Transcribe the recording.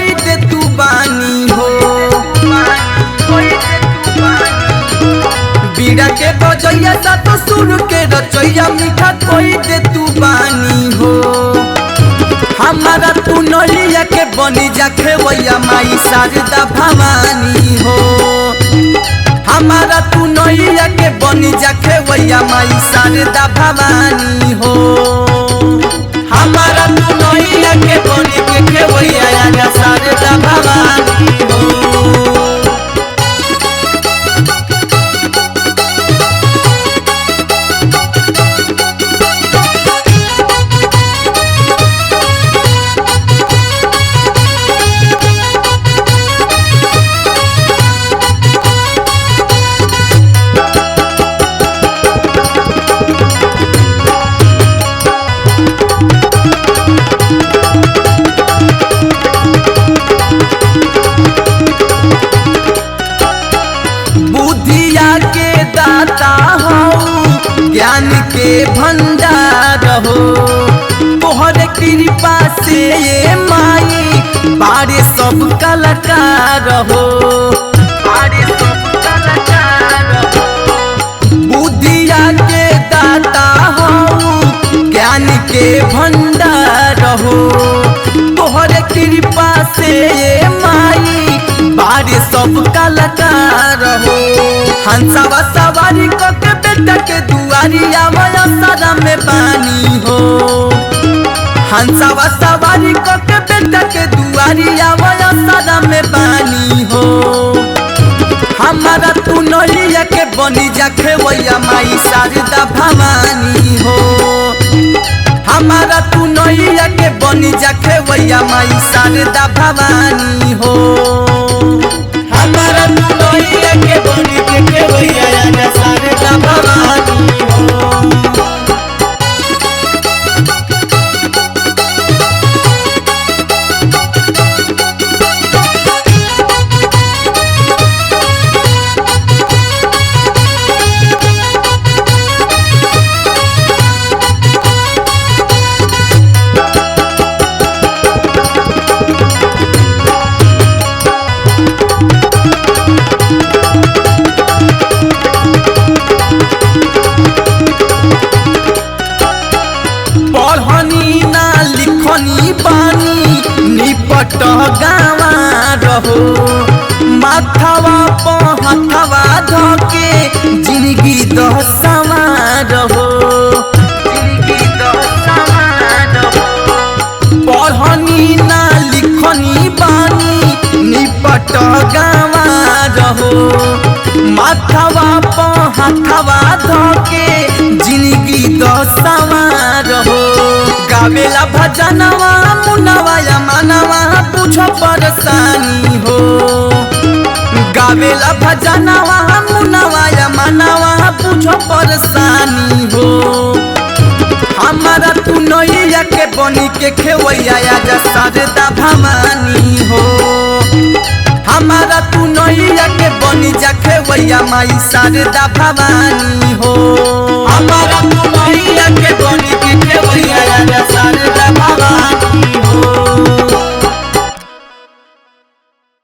कोई दे तू बानी हो। बीड़ा के बजैया सा तो सुर के रचैया मीठा कोई दे तू बानी हो। हमारा तू नैया के बनी जा खेवैया माई शारदा भवानी हो। हमारा तू नैया के बनी जा खेवैया माई शारदा भवानी हो। हमारा तू नैया के बनी के खेवैया आजा शारदा भवानी हो। ज्ञान के भंडार हो तोहर कृपा से ये माई बारे सब कलाकार हो। बुद्धिया के दाता हो ज्ञान के भंडार हो तोहर कृपा से ये माई बारे सब कलाकार हो। हंसावा सवारी के बेटा के दुआरी आवया सदा में पानी हो। हंसावा सवारी के बेटा के दुआरी आवया सदा में पानी हो। हमारा तू नैया के बनी जा खेवैया माई शारदा भवानी हो। हमारा तू नैया के बनी जा खेवैया माई शारदा भवानी हो। हमारा तू नैया के बनी के खेवैया आजा शारदा भवानी हो। पढ़नी ना लिखनी बानी निपट गावा रहो माथवा पहथवा धके जिंदगी दहसवा रहो। पढ़नी ना लिखनी बानी निपट गावा रहो माथवा पहथवा धके जिंदगी दहसवा रहो। गावेला भजनवा मुनवा या मनवा पूछ परेशानी हो। गावेला भजनवा मुनवा या मनवा पूछ परेशानी हो। हमारा तू नैया के बनी के खेवैया आजा शारदा भवानी हो। हमारा तू नैया के बनी जा खेवैया माई शारदा भवानी हो। हमारा